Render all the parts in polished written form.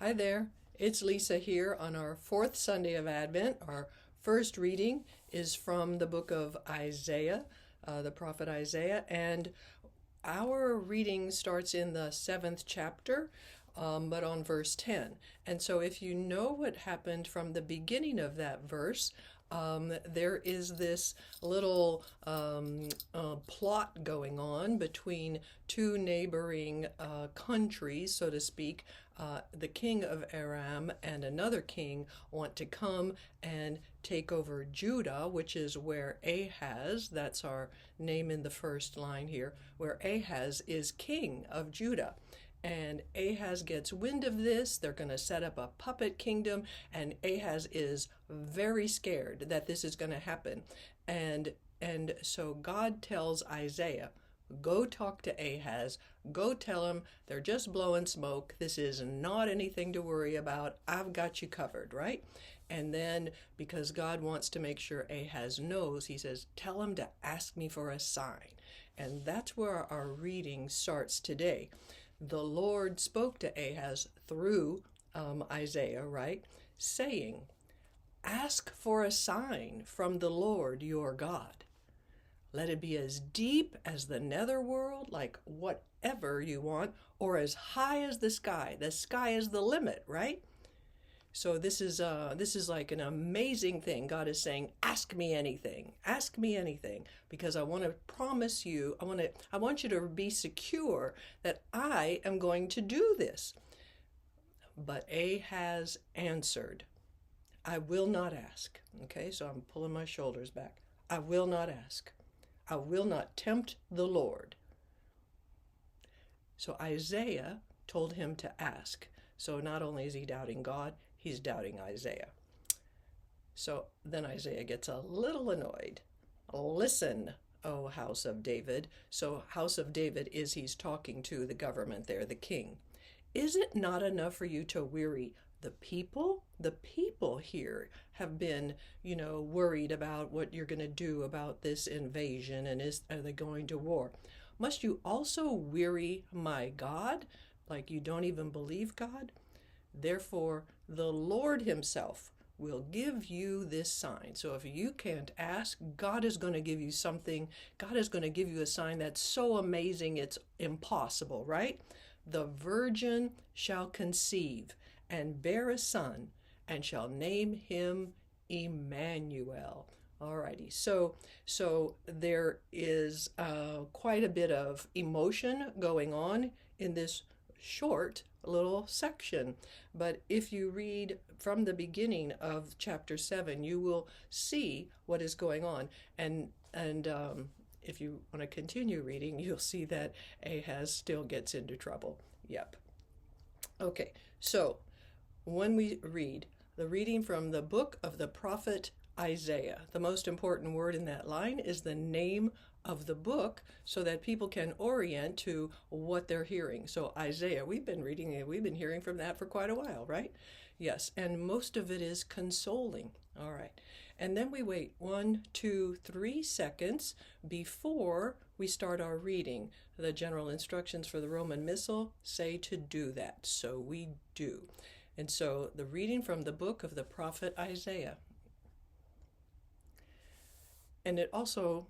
Hi there, it's Lisa here on our fourth Sunday of Advent. Our first reading is from the book of Isaiah, the prophet Isaiah, and our reading starts in the 7th chapter, but on verse 10. And so if you know what happened from the beginning of that verse, there is this little plot going on between two neighboring countries, so to speak. The king of Aram and another king want to come and take over Judah, which is where Ahaz, that's our name in the first line here, where Ahaz is king of Judah. And Ahaz gets wind of this. They're going to set up a puppet kingdom, and Ahaz is very scared that this is going to happen. And so God tells Isaiah, go talk to Ahaz, go tell him they're just blowing smoke. This is not anything to worry about. I've got you covered, right? And then, because God wants to make sure Ahaz knows, he says, tell him to ask me for a sign. And that's where our reading starts today. The Lord spoke to Ahaz through Isaiah, right? Saying, ask for a sign from the Lord your God. Let it be as deep as the netherworld, like whatever you want, or as high as the sky. The sky is the limit, right? So this is like an amazing thing. God is saying, ask me anything, because I want to promise you, I want you to be secure that I am going to do this. But Ahaz answered, I will not ask. Okay, so I'm pulling my shoulders back. I will not ask. I will not tempt the Lord. So Isaiah told him to ask. So not only is he doubting God, he's doubting Isaiah. So then Isaiah gets a little annoyed. Listen, O house of David. So house of David is he's talking to the government there, the king. Is it not enough for you to weary the people? The people here have been, worried about what you're going to do about this invasion, and are they going to war? Must you also weary my God, like you don't even believe God? Therefore, the Lord himself will give you this sign. So if you can't ask, God is going to give you something. God is going to give you a sign that's so amazing it's impossible, right? The virgin shall conceive and bear a son, and shall name him Emmanuel. Alrighty, so there is quite a bit of emotion going on in this short little section. But if you read from the beginning of chapter 7, you will see what is going on. And if you want to continue reading, you'll see that Ahaz still gets into trouble. Yep. Okay, so when we read the reading from the book of the prophet Isaiah, the most important word in that line is the name of the book, so that people can orient to what they're hearing. So Isaiah, we've been hearing from that for quite a while, right? Yes, and most of it is consoling. All right. And then we wait 1, 2, 3 seconds before we start our reading. The general instructions for the Roman Missal say to do that, so we do. And so the reading from the book of the prophet Isaiah. And it also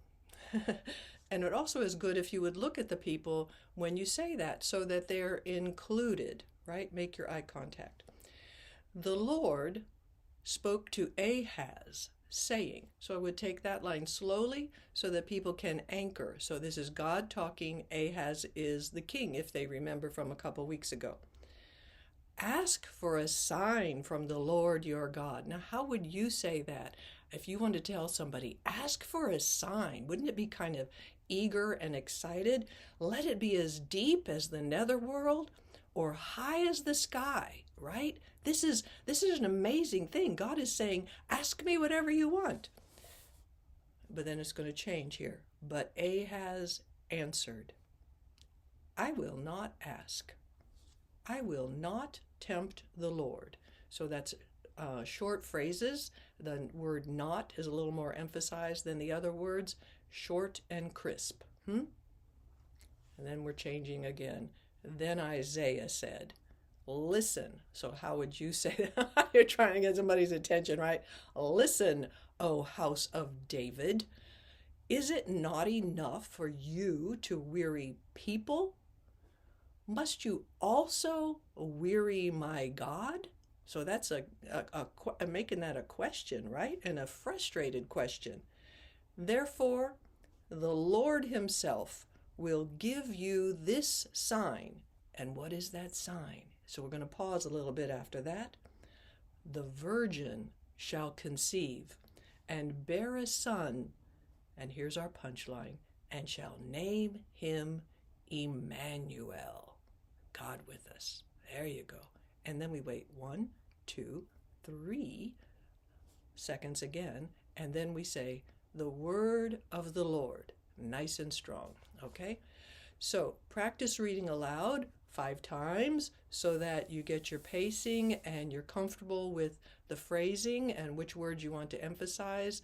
is good if you would look at the people when you say that, so that they're included, right? Make your eye contact. The Lord spoke to Ahaz, saying. So I would take that line slowly so that people can anchor. So this is God talking. Ahaz is the king, if they remember from a couple weeks ago. Ask for a sign from the Lord your God. Now, how would you say that if you want to tell somebody, ask for a sign? Wouldn't it be kind of eager and excited? Let it be as deep as the netherworld or high as the sky, right? This is an amazing thing. God is saying, ask me whatever you want. But then it's going to change here. But Ahaz answered, I will not ask. I will not tempt the Lord. So that's short phrases. The word not is a little more emphasized than the other words, short and crisp. And then we're changing again. Then Isaiah said, listen. So how would you say that? You're trying to get somebody's attention, right? Listen, O house of David. Is it not enough for you to weary people? Must you also weary my God? So that's making that a question, right? And a frustrated question. Therefore, the Lord himself will give you this sign. And what is that sign? So we're going to pause a little bit after that. The virgin shall conceive and bear a son, and here's our punchline, and shall name him Emmanuel, God with us. There you go. And then we wait 1, 2, 3 seconds again, and then we say, the word of the Lord, nice and strong, okay? So practice reading aloud 5 times so that you get your pacing and you're comfortable with the phrasing and which words you want to emphasize,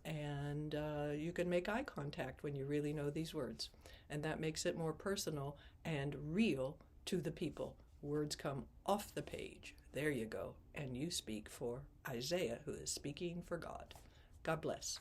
and you can make eye contact when you really know these words. And that makes it more personal and real to the people. Words come off the page. There you go. And you speak for Isaiah, who is speaking for God. God bless.